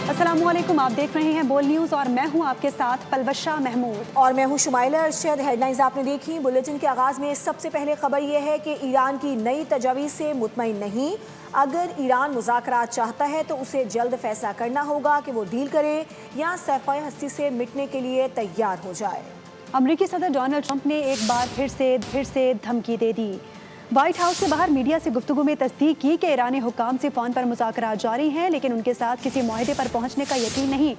अस्सलामुअलैकुम, आप देख रहे हैं बोल न्यूज़ और मैं हूं आपके साथ पलवशा महमूद और मैं हूं शुमाइला अरशद। हेडलाइंस आपने देखी। बुलेटिन के आगाज़ में सबसे पहले खबर यह है कि ईरान की नई तजवीज़ से मुतमईन नहीं। अगर ईरान मुज़ाकरात चाहता है तो उसे जल्द फैसला करना होगा कि वो डील करे या सफ़ाए हस्ती से मिटने के लिए तैयार हो जाए। अमरीकी सदर डोनाल्ड ट्रंप ने एक बार फिर से धमकी दे दी। व्हाइट हाउस से बाहर मीडिया से गुफ्तगू में तस्दीक की कि ईरानी हुक्काम से फ़ोन पर मुज़ाकरात जारी हैं, लेकिन उनके साथ किसी मुआहदे पर पहुंचने का यकीन नहीं।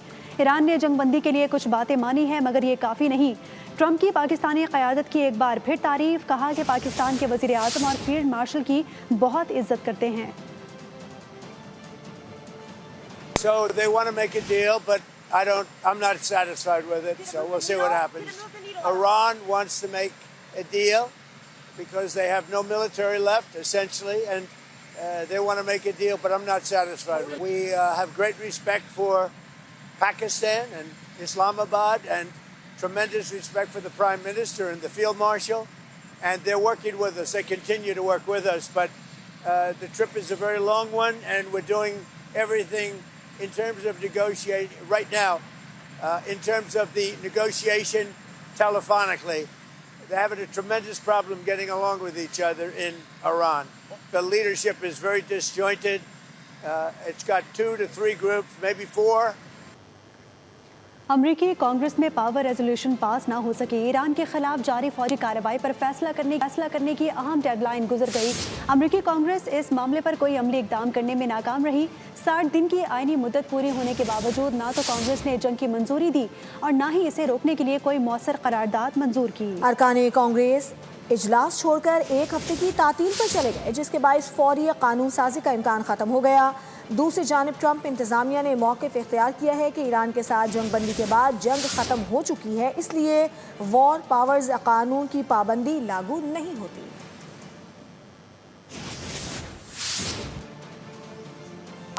ईरान ने जंगबंदी के लिए कुछ बातें मानी हैं, मगर ये काफ़ी नहीं। ट्रंप की पाकिस्तानी क़यादत की एक बार फिर तारीफ, कहा कि पाकिस्तान के वज़ीर आज़म और फील्ड मार्शल की बहुत इज्जत करते हैं। So they want to make a deal, but I'm not satisfied with it, so we'll see what happens. Iran wants to make a deal because they have no military left, essentially, and they want to make a deal, but I'm not satisfied with it. We have great respect for Pakistan and Islamabad and tremendous respect for the Prime Minister and the Field Marshal, and they're working with us. They continue to work with us, but the trip is a very long one, and we're doing everything in terms of negotiating right now, in terms of the negotiation telephonically. They're having a tremendous problem getting along with each other in Iran. The leadership is very disjointed. It's got 2 to 3 groups, maybe 4. अमरीकी कांग्रेस में power resolution pass ना हो सके। Iran के खिलाफ जारी फौजी कार्रवाई पर फैसला करने की अहम डेडलाइन गुजर गई। अमरीकी कांग्रेस इस मामले पर कोई अमली इकदाम करने में नाकाम रही। 60 दिन की आईनी मुद्दत पूरी होने के बावजूद ना तो कांग्रेस ने जंग की मंजूरी दी और ना ही इसे रोकने के लिए कोई मौसर करारदाद मंजूर की। अरकान कांग्रेस इजलास छोड़कर एक हफ्ते की तातील पर चले गए, जिसके बायस फौरी कानून साजी का इम्कान ख़त्म हो गया। दूसरी जानिब ट्रंप इंतज़ामिया ने मौक़िफ़ इख्तियार किया है कि ईरान के साथ जंगबंदी के बाद जंग ख़त्म हो चुकी है, इसलिए वॉर पावर्स कानून की पाबंदी लागू नहीं होती।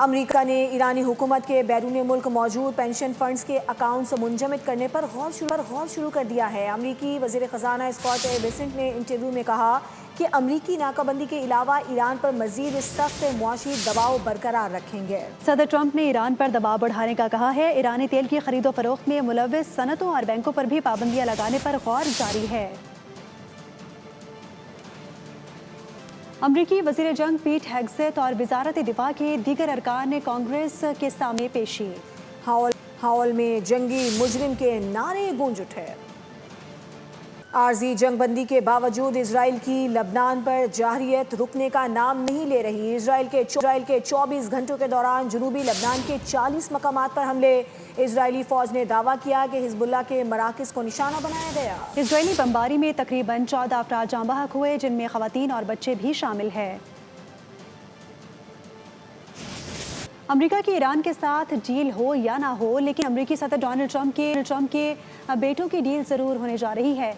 अमरीका ने ईरानी हुकूमत के बैरून मुल्क मौजूद पेंशन फंड्स के अकाउंट्स मुंजमद करने पर गौर शुरू कर दिया है। अमरीकी वज़ीर ख़ज़ाना स्कॉट बेसेंट ने इंटरव्यू में कहा कि अमरीकी नाकाबंदी के अलावा ईरान पर मज़ीद सख्त मुआशी दबाव बरकरार रखेंगे। सदर ट्रंप ने ईरान पर दबाव बढ़ाने का कहा है। ईरानी तेल की खरीदो फरोख्त में मुलव्वस सनतों और बैंकों पर भी पाबंदियाँ लगाने पर गौर जारी है। अमरीकी वज़ीर जंग पीट हेग्सेथ और वज़ारत दिफा के दीगर अरकान ने कांग्रेस के सामने पेशी। हाल में जंगी मुजरिम के नारे गूंज उठे। आर्जी जंगबंदी के बावजूद इजराइल की लबनान पर जारहियत रुकने का नाम नहीं ले रही। इजराइल के 24 घंटों के दौरान जनूबी लबनान के 40 मकामात पर हमले। इजरायली फौज ने दावा किया कि हिजबुल्लाह के मराकज़ को निशाना बनाया गया। इजरायली बमबारी में तकरीबन 14 अफराद जाँ बहक हुए, जिनमें ख़वातीन और बच्चे भी शामिल हैं। अमेरिका की ईरान के साथ डील हो या ना हो, लेकिन अमेरिकी सदर डोनाल्ड ट्रंप के बेटों की डील ज़रूर होने जा रही है।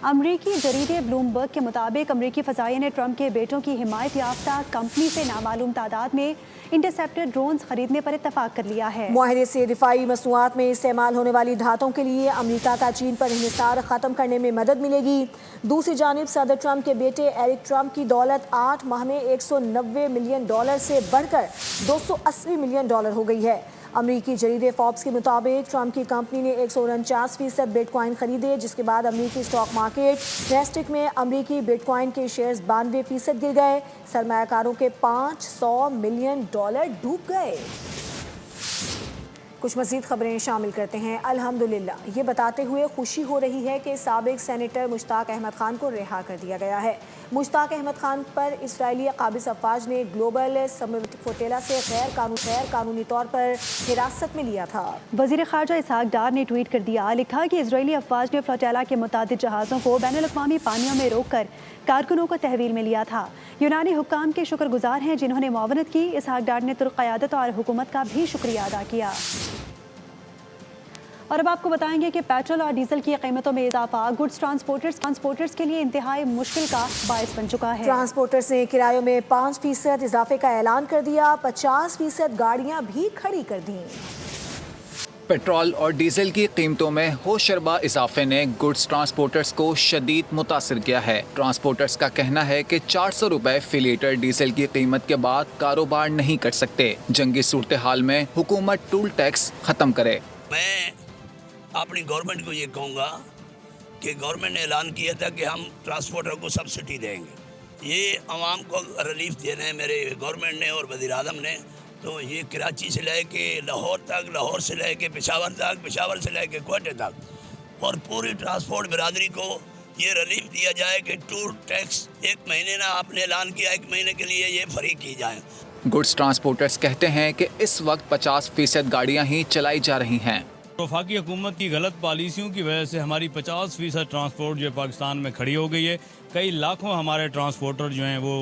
अमरीकी जरीदे ब्लूमबर्ग के मुताबिक अमरीकी फ़ज़ाइया ने ट्रंप के बेटों की हिमायत याफ्ता कंपनी से नामालूम तादाद में इंटरसेप्टर ड्रोन्स खरीदने पर इत्तफाक कर लिया है। मुआहदे से दिफाई मसनूआत में इस्तेमाल होने वाली धातों के लिए अमरीका का चीन पर इन्हिसार ख़त्म करने में मदद मिलेगी। दूसरी जानिब सदर ट्रंप के बेटे एरिक ट्रंप की दौलत 8 माह में $190 मिलियन से बढ़कर $280 मिलियन हो गई है। अमरीकी जरीदे फॉर्ब्स के मुताबिक ट्रंप की कंपनी ने 149% बिटकॉइन खरीदे, जिसके बाद अमरीकी स्टॉक मार्केट नैस्डैक में अमरीकी बिटकॉइन के शेयर्स 92% गिर गए। सरमायाकारों के $500 मिलियन डूब गए। कुछ मज़ीद खबरें शामिल करते हैं। अल्हम्दुलिल्लाह ये बताते हुए खुशी हो रही है कि साबिक सेनेटर मुश्ताक अहमद खान को रिहा कर दिया गया है। मुश्ताक अहमद खान पर इसराइली काबिज़ अफवाज ने ग्लोबल समिट फोटेला से गैर कानूनी तौर पर हिरासत में लिया था। वज़ीर ख़ारजा इसहाक डार ने ट्वीट कर दिया, लिखा कि इसराइली अफवाज ने फ्लोटेला के मुतादिद जहाज़ों को बैनुल-अक़वामी पानियों में रोक कर कारकुनों को तहवील में लिया था। यूनानी हुक्काम के शुक्रगुजार हैं जिन्होंने मुआवनत की। इसहाक डार ने तुर्क क़यादत और हुकूमत का भी शुक्रिया अदा किया। और अब आपको बताएंगे कि पेट्रोल और डीजल की कीमतों में इजाफा गुड्स ट्रांसपोर्टर्स के लिए इंतहाई मुश्किल का बायस बन चुका है। ट्रांसपोर्टर्स ने किरायों में 5% इजाफे का ऐलान कर दिया। 50% गाड़ियां भी खड़ी कर दी। पेट्रोल और डीजल की कीमतों में होशरबा इजाफे ने गुड्स ट्रांसपोर्टर्स को शदीद मुतासिर किया है। ट्रांसपोर्टर्स का कहना है कि 400 रुपए फी लीटर डीजल की कीमत के बाद कारोबार नहीं कर सकते। जंगी सूरत हाल में हुकूमत टूल टैक्स खत्म करे। मैं अपनी गवर्नमेंट को ये कहूँगा कि गवर्नमेंट ने ऐलान किया था कि हम ट्रांसपोर्टर को सब्सिडी देंगे। ये आवाम को रिलीफ देना है मेरे गवर्नमेंट ने और वज़ीर आज़म ने। तो ये कराची से लेके लाहौर तक, लाहौर से लेके पेशावर तक, पेशावर से लेके कोयटे तक और पूरी ट्रांसपोर्ट बिरादरी को ये रिलीफ दिया जाए कि टूल टैक्स 1 महीने ना आपने ऐलान किया 1 महीने के लिए ये फ्री की जाए। गुड्स ट्रांसपोर्टर्स कहते हैं कि इस वक्त 50% गाड़ियां ही चलाई जा रही हैं। वफाकी हुकूमत की गलत पॉलिसियों की वजह से हमारी 50% ट्रांसपोर्ट जो पाकिस्तान में खड़ी हो गई है। कई लाखों हमारे ट्रांसपोर्टर जो हैं वो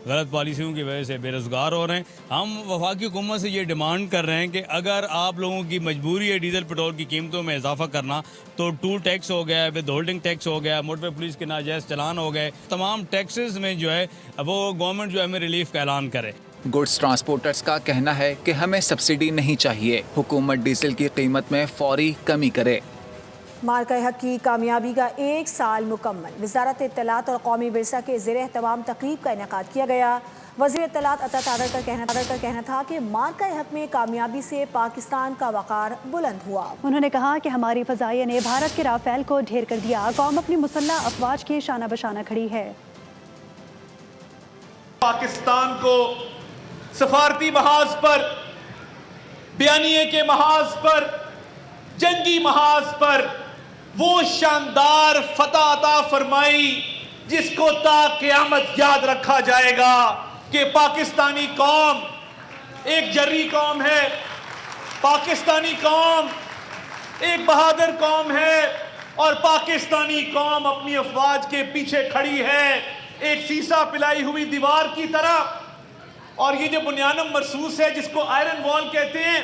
गलत पॉलिसियों की वजह से बेरोज़गार हो रहे हैं। हम वफाकी हुकूमत से ये डिमांड कर रहे हैं कि अगर आप लोगों की मजबूरी है डीजल पेट्रोल की कीमतों में इजाफा करना, तो टूल टैक्स हो गया, विद होल्डिंग टैक्स हो गया, मोटर पुलिस के नाजायज़ चलान हो गए, तमाम टैक्सेस में जो है वो गवर्नमेंट जो है हमें रिलीफ का ऐलान करे। गुड्स ट्रांसपोर्टर्स का कहना है कि हमें सब्सिडी नहीं चाहिए, हुकूमत डीजल की कीमत में फौरी कमी करे। मार्का हक की कामयाबी का 1 साल मुकम्मल। वज़ारत इत्तलात और कौमी विरसा के ज़ेर तमाम तकरीब का इनेकाद किया गया। वज़ीर इत्तलात अता तादर का कहना था कि मार्का हक में कामयाबी से पाकिस्तान का वक़ार बुलंद हुआ। उन्होंने कहा कि हमारी फ़ज़ाइया ने भारत के राफेल को ढेर कर दिया। कौम अपनी मुसल्लह अफवाज के शाना बशाना खड़ी है। पाकिस्तान को सफारती महाज पर, बयानिए के महाज पर, जंगी महाज पर वो शानदार फतह अता फरमाई जिसको ता क़यामत याद रखा जाएगा कि पाकिस्तानी कौम एक जर्री कौम है, पाकिस्तानी कौम एक बहादुर कौम है और पाकिस्तानी कौम अपनी अफवाज के पीछे खड़ी है एक सीसा पिलाई हुई दीवार की तरह। और ये जो बुनियानम मरसूस है जिसको आयरन वॉल कहते हैं,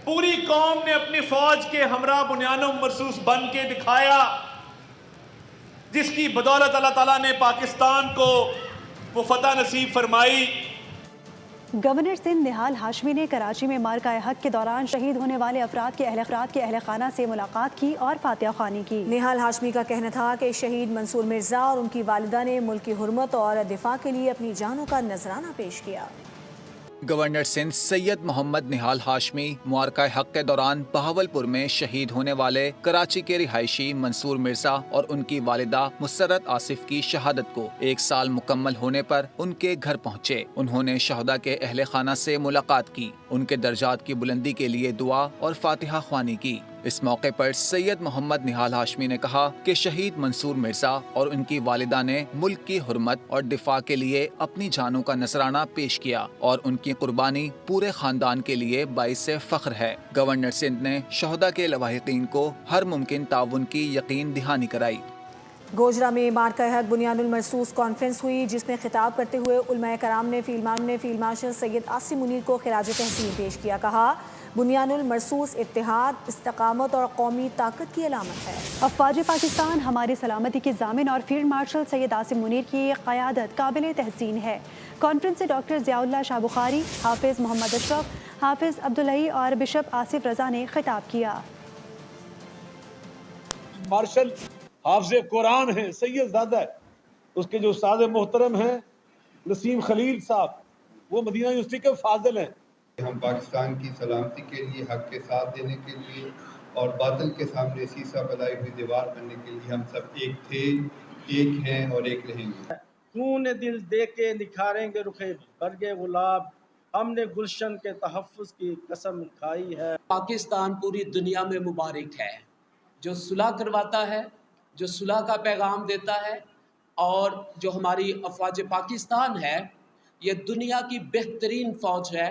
पूरी कौम ने अपनी फौज के हमरा बुनियानम मरसूस बन के दिखाया, जिसकी बदौलत अल्लाह ताला ने पाकिस्तान को वो फतह नसीब फरमाई। गवर्नर सिंध निहाल हाशमी ने कराची में मार्का हक के दौरान शहीद होने वाले अफराद के अहल खाना से मुलाकात की और फातिहा ख्वानी की। निहाल हाशमी का कहना था कि शहीद मंसूर मिर्ज़ा और उनकी वालिदा ने मुल्क की हुर्मत और दिफा के लिए अपनी जानों का नजराना पेश किया। गवर्नर सिंध सैयद मोहम्मद निहाल हाशमी मुआरका हक के दौरान बहावलपुर में शहीद होने वाले कराची के रिहायशी मंसूर मिर्जा और उनकी वालिदा मुसर्रत आसिफ की शहादत को 1 साल मुकम्मल होने पर उनके घर पहुँचे। उन्होंने शहदा के अहले खाना से मुलाकात की, उनके दर्जात की बुलंदी के लिए दुआ और फातिहा ख्वानी की। इस मौके पर सैयद मोहम्मद निहाल हाशमी ने कहा कि शहीद मंसूर मिर्जा और उनकी वालिदा ने मुल्क की हुर्मत और दिफा के लिए अपनी जानों का नजराना पेश किया और उनकी कुर्बानी पूरे खानदान के लिए बाइस फख्र है। गवर्नर सिंध ने शहदा के लवाहिकीन को हर मुमकिन ताउन की यकीन दहानी कराई। गोजरा में मार्का हक बुनियानुल मरसूस कॉन्फ्रेंस हुई, जिसमें खिताब करते हुए उलमाए कराम ने फील्ड मार्शल सैयद आसिम मुनीर को खिराज तहसीन पेश किया। कहा बुनियानुल मरसूस इत्तेहाद, इस्तकामत और कौमी ताकत की अलामत है। अफवाज पाकिस्तान हमारी सलामती के ज़ामिन और फील्ड मार्शल सैयद आसिम मुनीर की क़यादत काबिल तहसीन है। कॉन्फ्रेंस से डॉक्टर ज़ियाउल्लाह शाह बुखारी, हाफिज़ मोहम्मद अशरफ, हाफिज़ अब्दुल्लही और बिशप आसिफ रजा ने खिताब किया। मार्शल हाफिज़ कुरान है, सैयद ज़ादा है, उसके जो उस्ताद मोहतरम हैं नसीम खलील साहब, वो मदीना यूनिवर्सिटी के फाजिल हैं। हम पाकिस्तान की सलामती के लिए, हक के साथ देने के लिए और बातिल के सामने सीसा बनाई हुई दीवार बनने के लिए हम सब एक थे, एक हैं और एक रहेंगे। खून दिल दे के निखारेंगे रुखे बरगे गुलाब, हमने गुलशन के तहफ़्फ़ुज़ की कसम खाई है। पाकिस्तान पूरी दुनिया में मुबारक है, जो सुलह करवाता है, जो सुलह का पैगाम देता है। और जो हमारी अफवाज पाकिस्तान है, ये दुनिया की बेहतरीन फ़ौज है।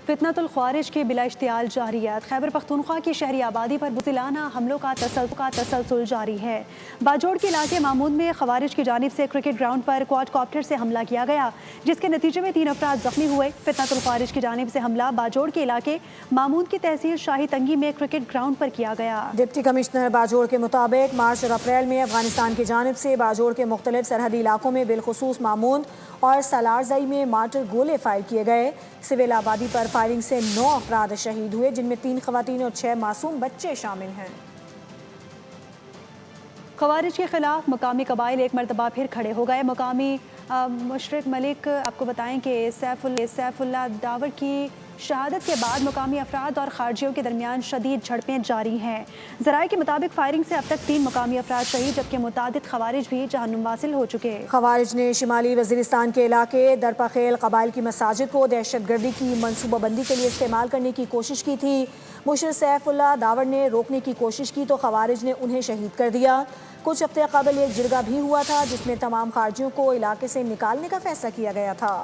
फितनतुल ख्वारिज के बिला इश्तियाल जारियत। खैबर पख्तूनख्वा की शहरी आबादी पर बुज़िलाना हमलों का तसलसल जारी है। बाजोड़ के इलाके मामून में ख्वारिज की जानिब से क्रिकेट ग्राउंड पर क्वाडकॉप्टर से हमला किया गया, जिसके नतीजे में 3 अफराद जख्मी हुए। फितनतुल ख्वारिज की जानिब से हमला बाजोड़ के इलाके मामून की तहसील शाही तंगी में क्रिकेट ग्राउंड पर किया गया। डिप्टी कमिश्नर बाजोड़ के मुताबिक मार्च और अप्रैल में अफगानिस्तान की जानिब से बाजोड़ के मुख्तलिफ सरहदी इलाकों में बिलखुसूस मामून और सालारजई में मार्टर गोले फायर किए गए। सिविल आबादी पर फायरिंग से 9 अफराद शहीद हुए, जिनमें 3 खवातीन और 6 मासूम बच्चे शामिल हैं। खवारिज के खिलाफ मकामी कबाइल एक मरतबा फिर खड़े हो गए। मकामी मुशरक मलिक आपको बताएं कि सैफुल्ला दावर की शहादत के बाद मुकामी अफराद और खारजियों के दरमियान शदीद झड़पें जारी हैं। ज़राए के मुताबिक फायरिंग से अब तक 3 मुकामी अफराद शहीद, जबकि मुतादिद खवारिज भी जहन्नुम वासिल हो चुके। खवारिज ने शिमाली वज़ीरिस्तान के इलाके दरपखेल कबाइल की मसाजिद को दहशतगर्दी की मनसूबाबंदी के लिए इस्तेमाल करने की कोशिश की थी। मुशर सैफुल्ला दावर ने रोकने की कोशिश की तो खवारिज ने उन्हें शहीद कर दिया। कुछ हफ्ते कबल एक जिरगा भी हुआ था, जिसमें तमाम खारजियों को इलाके से निकालने का फैसला किया गया था।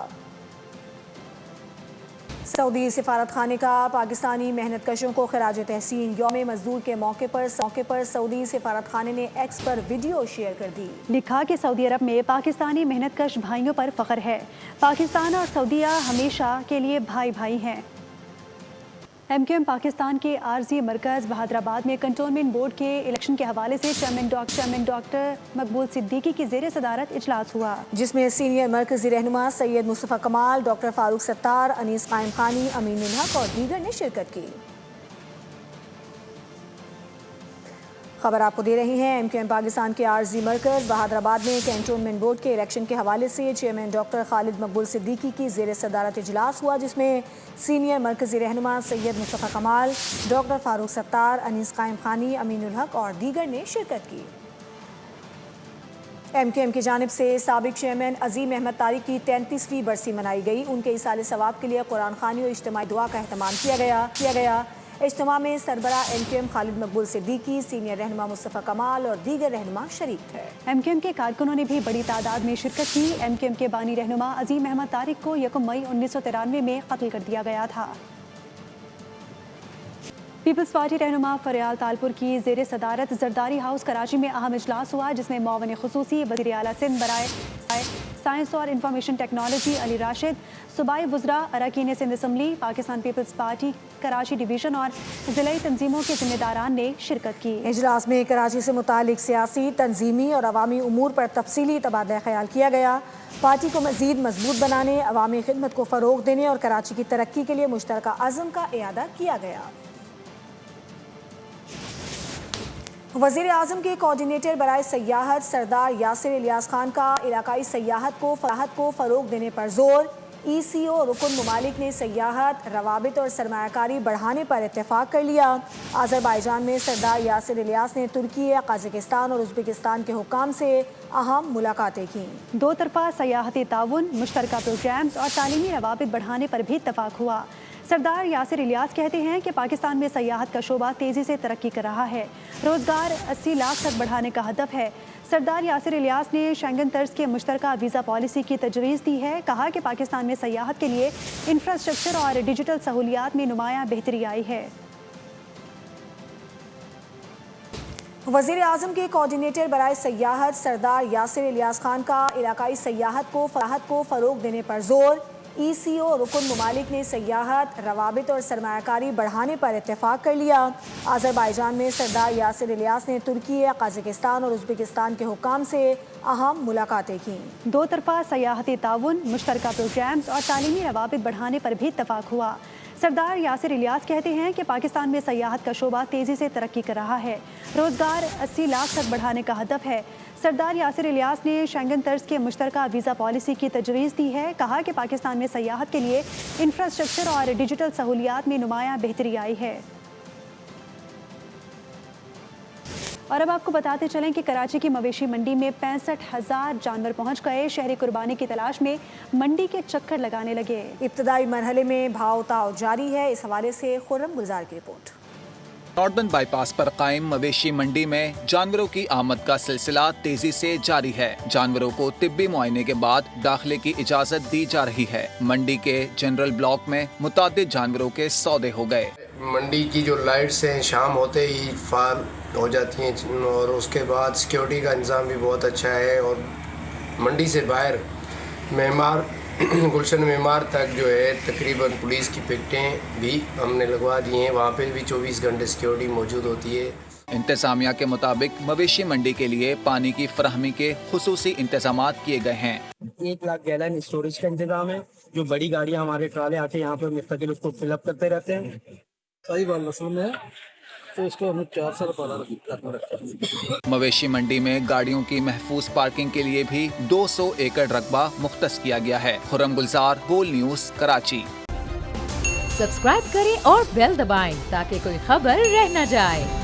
सऊदी सिफारत खाने का पाकिस्तानी मेहनत कशों को खिराज तहसीन। यौम मजदूर के मौके पर सऊदी सिफारत खाने ने एक्स पर वीडियो शेयर कर दी। लिखा कि सऊदी अरब में पाकिस्तानी मेहनत कश भाइयों पर फख्र है। पाकिस्तान और सऊदीया हमेशा के लिए भाई भाई हैं। MQM पाकिस्तान के आरजी मरकज़ बहादुराबाद में कंटोनमेंट बोर्ड के इलेक्शन के हवाले से चेयरमैन डॉक्टर मकबूल सिद्दीकी की ज़ेर सदारत इजलास हुआ, जिसमें सीनियर मरकज़ी रहनुमा सैयद मुस्तफ़ा कमाल, डॉक्टर फारूक सत्तार, अनीस कायम खानी, अमीन हक और दीगर ने शिरकत की। खबर आपको दे रही हैं MQM पाकिस्तान के आरजी मरकज़ बहादुराबाद में कैंटोनमेंट बोर्ड के इलेक्शन के हवाले से चेयरमैन डॉक्टर खालिद मकबूल सिद्दीकी की ज़ेर सदारत इजलास हुआ, जिसमें सीनियर मरकज़ी रहनुमा सैयद मुस्तफ़ा कमाल, डॉक्टर फारूक सत्तार, अनीस कायम खानी, अमीनुल हक और दीगर ने शिरकत की। MQM की जानिब से साबिक चेयरमैन अजीम अहमद तारिक की 33वीं बरसी मनाई गई। उनके इसाले सवाब के लिए कुरान खानी और इज्तिमाई दुआ का एहतमाम किया गया। इज्तिमा में सरबरा MQM खालिद मकबूल सिद्दीकी, सीनियर रहनुमा मुस्तफ़ा कमाल और दीगर रहनुमा शरीक थे। MQM के कारकुनों ने भी बड़ी तादाद में शिरकत की। MQM के बानी रहनुमा अजीम अहमद तारिक को 1 मई 1993 में कत्ल कर दिया गया था। पीपल्स पार्टी रहनुमा फरियाल तालपुर की ज़ेर सदारत जरदारी हाउस कराची में अहम इजलास हुआ, जिसमें मुआविन खुसूसी वज़ीर आला सिंध बराए साइंस और इंफॉर्मेशन टेक्नोलॉजी अली राशिद, सूबाई वज़रा अरकान Sindh assembly, Pakistan Peoples Party Karachi division और ज़िलाई तंजीमों के ज़िम्मेदारान ने शिरकत की। इजलास में कराची से मुतालिक सियासी, तंजीमी और अवामी उमूर पर तफसीली तबादला ख्याल किया गया। पार्टी को मज़ीद मजबूत बनाने, अवामी खिदमत को फ़रोग़ देने और कराची की तरक्की के लिए मुश्तरका अज़्म का इआदा किया गया। वज़ीर आज़म के कोऑर्डिनेटर बराए सयाहत सरदार यासिर इलियास खान का इलाकाई सयाहत को फ़रोग़ देने पर ज़ोर। ECO रुकन ममालिक ने सयाहत, रवाबित और सरमायाकारी बढ़ाने पर इत्तेफाक कर लिया। अज़रबाईजान में सरदार यासिर इलियास ने तुर्की, कज़ाकिस्तान और उज़्बेकिस्तान के हुक्काम से अहम मुलाकातें की। 2 तरफ़ा सयाहती ताउन, मुश्तरका प्रोग्राम्स और तालीमी रवाबित बढ़ाने पर भी इत्तफ़ाक हुआ। सरदार यासिर इलियास कहते हैं कि पाकिस्तान में सयाहत का शोबा तेज़ी से तरक्की कर रहा है। रोज़गार 80 लाख तक बढ़ाने का हदफ है। सरदार यासिर इलियास ने शेंगन तर्ज के मुश्तरका वीज़ा पॉलिसी की तजवीज़ दी है। कहा कि पाकिस्तान में सयाहत के लिए इंफ्रास्ट्रक्चर और डिजिटल सहूलियात में नुमायाँ बेहतरी आई है। वज़ीर आज़म के कोऑर्डिनेटर बराए सयाहत सरदार यासिर इलियास खान का इलाकाई सयाहत को फ़रोग़ देने पर ज़ोर। ECO रुकन ममालिक ने सयाहत, रवाबित और सरमायाकारी बढ़ाने पर इत्तेफाक कर लिया। अज़रबाईजान में सरदार यासिर इलियास ने तुर्की, कज़ाकिस्तान और उज़्बेकिस्तान के हुक्काम से अहम मुलाकातें की। 2 तरफ़ा सयाहती ताउन, मुश्तरका प्रोग्राम्स और तालीमी रवाबित बढ़ाने पर भी इत्तफ़ाक हुआ। सरदार यासिर इलियास कहते हैं कि पाकिस्तान में सयाहत का शोबा तेज़ी से तरक्की कर रहा है। रोज़गार 80 लाख तक बढ़ाने का हदफ है। सरदार यासिर इलियास ने शेंगन तर्ज के मुश्तरका वीज़ा पॉलिसी की तजवीज़ दी है। कहा कि पाकिस्तान में सयाहत के लिए इंफ्रास्ट्रक्चर और डिजिटल सहूलियात में नुमायाँ बेहतरी आई है। और अब आपको बताते चलें कि कराची की मवेशी मंडी में 65,000 जानवर पहुंच गए। शहरी कुर्बानी की तलाश में मंडी के चक्कर लगाने लगे। इब्तदाई मरहले में भाव ताव जारी है। इस हवाले से खुर्रम गुलजार की रिपोर्ट। नॉर्दर्न बाईपास पर कायम मवेशी मंडी में जानवरों की आमद का सिलसिला तेजी से जारी है। जानवरों को तिब्बी मुआयने के बाद दाखिले की इजाजत दी जा रही है। मंडी के जनरल ब्लॉक में मुतादिद जानवरों के सौदे हो गए। मंडी की जो लाइट्स हैं शाम होते ही फाल हो जाती हैं और उसके बाद सिक्योरिटी का इंतज़ाम भी बहुत अच्छा है। और मंडी से बाहर मेमार गुलशन मेमार तक जो है तकरीबन पुलिस की पिकटें भी हमने लगवा दी हैं। वहाँ पे भी 24 घंटे सिक्योरिटी मौजूद होती है। इंतजामिया के मुताबिक मवेशी मंडी के लिए पानी की फराहमी के खुसूसी इंतजामात किए गए हैं। 1 लाख गैलन स्टोरेज का इंतजाम है, जो बड़ी गाड़ियाँ हमारे ट्राले आके यहाँ पर मुस्तकिल उसको फिलअप करते रहते हैं। सही बात मशरूम है, तो इसको हमें 4 साल पहले रखा है। मवेशी मंडी में गाड़ियों की महफूज पार्किंग के लिए भी 200 एकड़ रकबा मुख्तस किया गया है। खुर्रम गुलजार, बोल न्यूज़, कराची। सब्सक्राइब करें और बेल दबाएं ताकि कोई खबर रह न जाए।